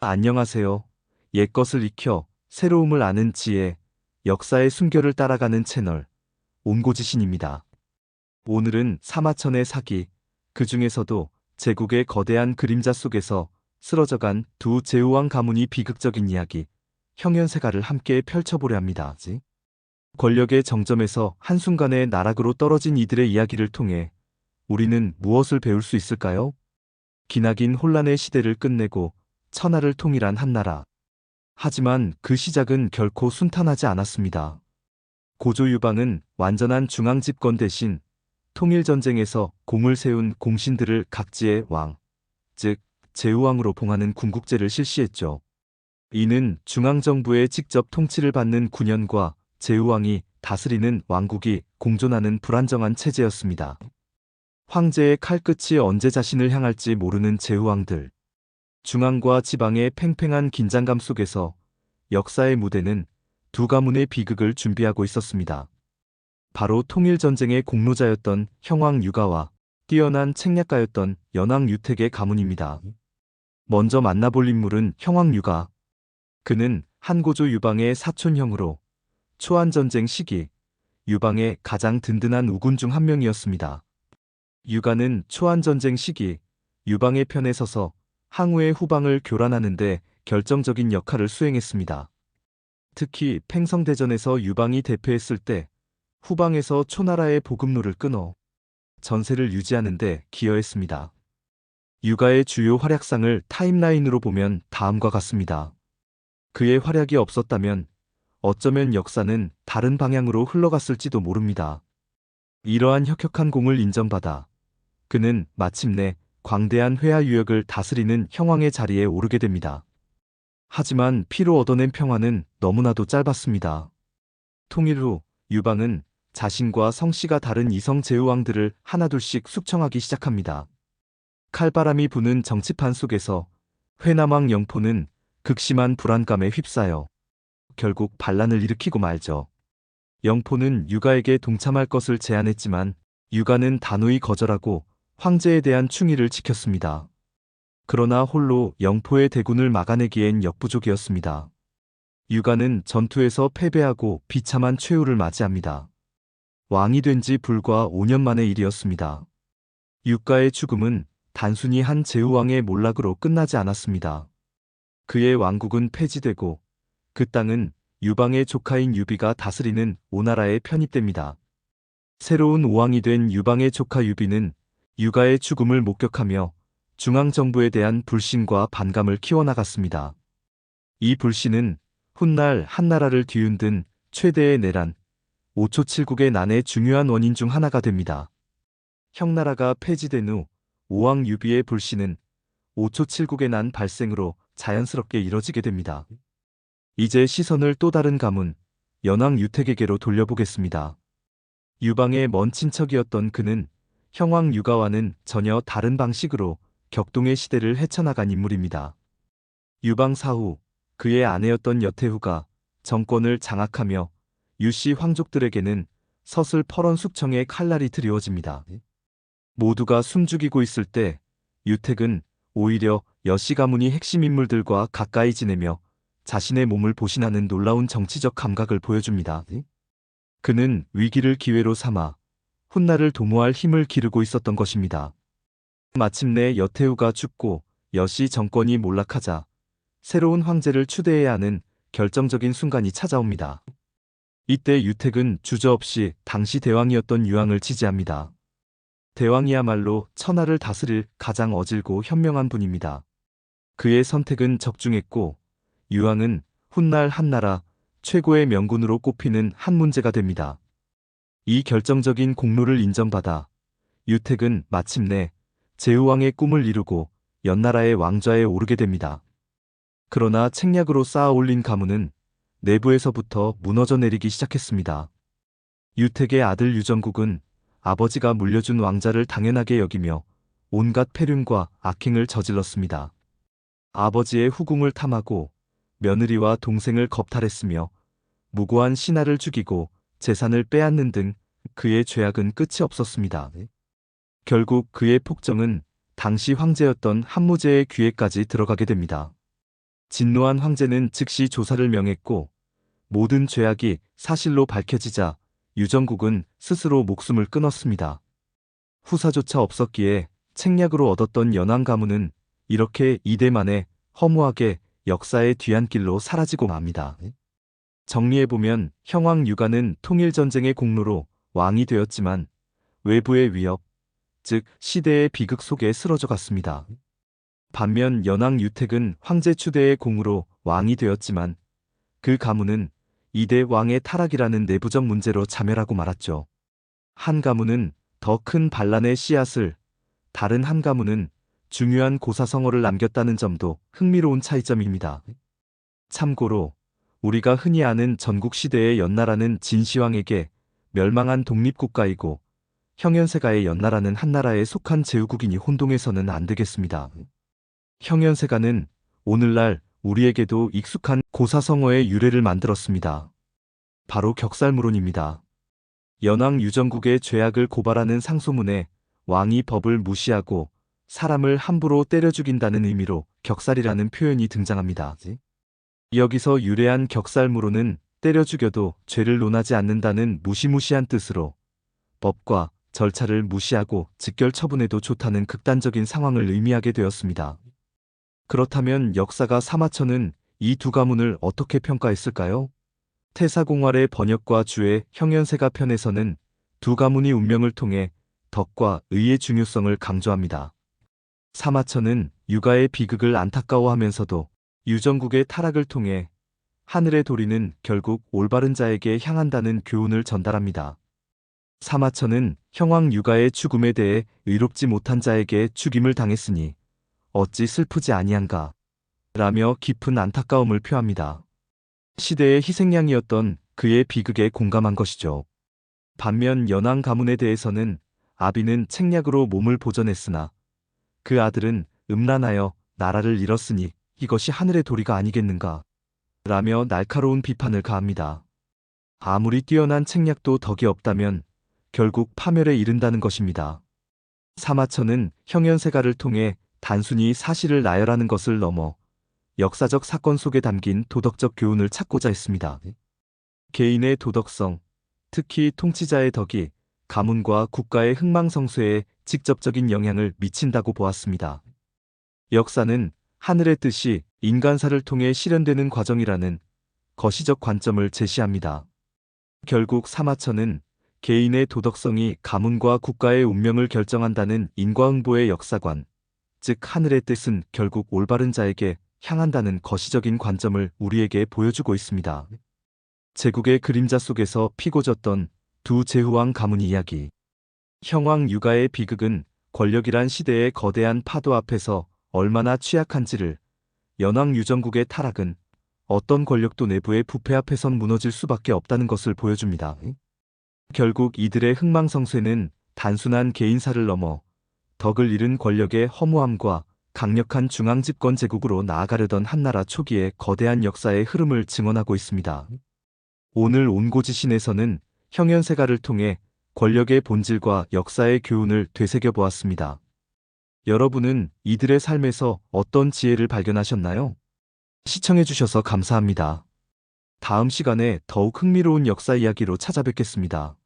안녕하세요. 옛것을 익혀 새로움을 아는 지혜, 역사의 숨결을 따라가는 채널 옹고지신입니다. 오늘은 사마천의 사기, 그 중에서도 제국의 거대한 그림자 속에서 쓰러져간 두 제후왕 가문이 비극적인 이야기, 형연세가를 함께 펼쳐보려 합니다. 권력의 정점에서 한순간에 나락으로 떨어진 이들의 이야기를 통해 우리는 무엇을 배울 수 있을까요? 기나긴 혼란의 시대를 끝내고 천하를 통일한 한나라. 하지만 그 시작은 결코 순탄하지 않았습니다. 고조 유방은 완전한 중앙 집권 대신 통일전쟁에서 공을 세운 공신들을 각지의 왕, 즉 제후왕으로 봉하는 군국제를 실시했죠. 이는 중앙정부의 직접 통치를 받는 군현과 제후왕이 다스리는 왕국이 공존하는 불안정한 체제였습니다. 황제의 칼끝이 언제 자신을 향할지 모르는 제후왕들. 중앙과 지방의 팽팽한 긴장감 속에서 역사의 무대는 두 가문의 비극을 준비하고 있었습니다. 바로 통일전쟁의 공로자였던 형왕 유가와 뛰어난 책략가였던 연왕 유택의 가문입니다. 먼저 만나볼 인물은 형왕 유가. 그는 한고조 유방의 사촌형으로 초안전쟁 시기 유방의 가장 든든한 우군 중 한 명이었습니다. 유가는 초안전쟁 시기 유방의 편에 서서 항우의 후방을 교란하는 데 결정적인 역할을 수행했습니다. 특히 팽성대전에서 유방이 대패했을 때 후방에서 초나라의 보급로를 끊어 전세를 유지하는 데 기여했습니다. 유가의 주요 활약상을 타임라인으로 보면 다음과 같습니다. 그의 활약이 없었다면 어쩌면 역사는 다른 방향으로 흘러갔을지도 모릅니다. 이러한 혁혁한 공을 인정받아 그는 마침내 광대한 회하 유역을 다스리는 형왕의 자리에 오르게 됩니다. 하지만 피로 얻어낸 평화는 너무나도 짧았습니다. 통일 후 유방은 자신과 성씨가 다른 이성 제후왕들을 하나둘씩 숙청하기 시작합니다. 칼바람이 부는 정치판 속에서 회남왕 영포는 극심한 불안감에 휩싸여 결국 반란을 일으키고 말죠. 영포는 유가에게 동참할 것을 제안했지만 유가는 단호히 거절하고 황제에 대한 충의를 지켰습니다. 그러나 홀로 영포의 대군을 막아내기엔 역부족이었습니다. 유가는 전투에서 패배하고 비참한 최후를 맞이합니다. 왕이 된 지 불과 5년 만의 일이었습니다. 유가의 죽음은 단순히 한 제후왕의 몰락으로 끝나지 않았습니다. 그의 왕국은 폐지되고 그 땅은 유방의 조카인 유비가 다스리는 오나라에 편입됩니다. 새로운 오왕이 된 유방의 조카 유비는 유가의 죽음을 목격하며 중앙정부에 대한 불신과 반감을 키워나갔습니다. 이 불신은 훗날 한나라를 뒤흔든 최대의 내란, 오초칠국의 난의 중요한 원인 중 하나가 됩니다. 형나라가 폐지된 후 오왕 유비의 불신은 오초칠국의 난 발생으로 자연스럽게 이뤄지게 됩니다. 이제 시선을 또 다른 가문, 연왕 유택에게로 돌려보겠습니다. 유방의 먼 친척이었던 그는 형왕 유가와는 전혀 다른 방식으로 격동의 시대를 헤쳐나간 인물입니다. 유방 사후 그의 아내였던 여태후가 정권을 장악하며 유씨 황족들에게는 서슬퍼런 숙청의 칼날이 드리워집니다. 모두가 숨죽이고 있을 때 유택은 오히려 여씨 가문이 핵심 인물들과 가까이 지내며 자신의 몸을 보신하는 놀라운 정치적 감각을 보여줍니다. 그는 위기를 기회로 삼아 훗날을 도모할 힘을 기르고 있었던 것입니다. 마침내 여태후가 죽고 여씨 정권이 몰락하자 새로운 황제를 추대해야 하는 결정적인 순간이 찾아옵니다. 이때 유택은 주저없이 당시 대왕이었던 유왕을 지지합니다. 대왕이야말로 천하를 다스릴 가장 어질고 현명한 분입니다. 그의 선택은 적중했고 유왕은 훗날 한나라 최고의 명군으로 꼽히는 한 문제가 됩니다. 이 결정적인 공로를 인정받아 유택은 마침내 제후왕의 꿈을 이루고 연나라의 왕좌에 오르게 됩니다. 그러나 책략으로 쌓아 올린 가문은 내부에서부터 무너져 내리기 시작했습니다. 유택의 아들 유정국은 아버지가 물려준 왕자를 당연하게 여기며 온갖 패륜과 악행을 저질렀습니다. 아버지의 후궁을 탐하고 며느리와 동생을 겁탈했으며 무고한 신하를 죽이고 재산을 빼앗는 등 그의 죄악은 끝이 없었습니다. 결국 그의 폭정은 당시 황제였던 한무제의 귀에까지 들어가게 됩니다. 진노한 황제는 즉시 조사를 명했고 모든 죄악이 사실로 밝혀지자 유정국은 스스로 목숨을 끊었습니다. 후사조차 없었기에 책략으로 얻었던 연왕 가문은 이렇게 이대 만에 허무하게 역사의 뒤안길로 사라지고 맙니다. 정리해보면 형왕 유가는 통일전쟁의 공로로 왕이 되었지만 외부의 위협, 즉 시대의 비극 속에 쓰러져 갔습니다. 반면 연왕 유택은 황제 추대의 공으로 왕이 되었지만 그 가문은 이대 왕의 타락이라는 내부적 문제로 자멸하고 말았죠. 한 가문은 더 큰 반란의 씨앗을, 다른 한 가문은 중요한 고사성어를 남겼다는 점도 흥미로운 차이점입니다. 참고로 우리가 흔히 아는 전국시대의 연나라는 진시황에게 멸망한 독립국가이고 형연세가의 연나라는 한나라에 속한 제후국이니 혼동해서는 안 되겠습니다. 형연세가는 오늘날 우리에게도 익숙한 고사성어의 유래를 만들었습니다. 바로 격살무론입니다. 연왕 유정국의 죄악을 고발하는 상소문에 왕이 법을 무시하고 사람을 함부로 때려 죽인다는 의미로 격살이라는 표현이 등장합니다. 여기서 유래한 격살무론은 때려 죽여도 죄를 논하지 않는다는 무시무시한 뜻으로 법과 절차를 무시하고 즉결 처분해도 좋다는 극단적인 상황을 의미하게 되었습니다. 그렇다면 역사가 사마천은 이 두 가문을 어떻게 평가했을까요? 태사공활의 번역과 주의 형연세가 편에서는 두 가문이 운명을 통해 덕과 의의 중요성을 강조합니다. 사마천은 유가의 비극을 안타까워하면서도 유정국의 타락을 통해 하늘의 도리는 결국 올바른 자에게 향한다는 교훈을 전달합니다. 사마천은 형왕 유가의 죽음에 대해 의롭지 못한 자에게 죽임을 당했으니 어찌 슬프지 아니한가 라며 깊은 안타까움을 표합니다. 시대의 희생양이었던 그의 비극에 공감한 것이죠. 반면 연왕 가문에 대해서는 아비는 책략으로 몸을 보전했으나 그 아들은 음란하여 나라를 잃었으니 이것이 하늘의 도리가 아니겠는가 라며 날카로운 비판을 가합니다. 아무리 뛰어난 책략도 덕이 없다면 결국 파멸에 이른다는 것입니다. 사마천은 형연세가를 통해 단순히 사실을 나열하는 것을 넘어 역사적 사건 속에 담긴 도덕적 교훈을 찾고자 했습니다. 개인의 도덕성, 특히 통치자의 덕이 가문과 국가의 흥망성쇠에 직접적인 영향을 미친다고 보았습니다. 역사는 하늘의 뜻이 인간사를 통해 실현되는 과정이라는 거시적 관점을 제시합니다. 결국 사마천은 개인의 도덕성이 가문과 국가의 운명을 결정한다는 인과응보의 역사관, 즉 하늘의 뜻은 결국 올바른 자에게 향한다는 거시적인 관점을 우리에게 보여주고 있습니다. 제국의 그림자 속에서 피고 졌던 두 제후왕 가문 이야기. 형왕 유가의 비극은 권력이란 시대의 거대한 파도 앞에서 얼마나 취약한지를, 연왕 유정국의 타락은 어떤 권력도 내부의 부패 앞에선 무너질 수밖에 없다는 것을 보여줍니다. 결국 이들의 흥망성쇠는 단순한 개인사를 넘어 덕을 잃은 권력의 허무함과 강력한 중앙집권 제국으로 나아가려던 한나라 초기의 거대한 역사의 흐름을 증언하고 있습니다. 오늘 온고지신에서는 형연세가를 통해 권력의 본질과 역사의 교훈을 되새겨보았습니다. 여러분은 이들의 삶에서 어떤 지혜를 발견하셨나요? 시청해주셔서 감사합니다. 다음 시간에 더욱 흥미로운 역사 이야기로 찾아뵙겠습니다.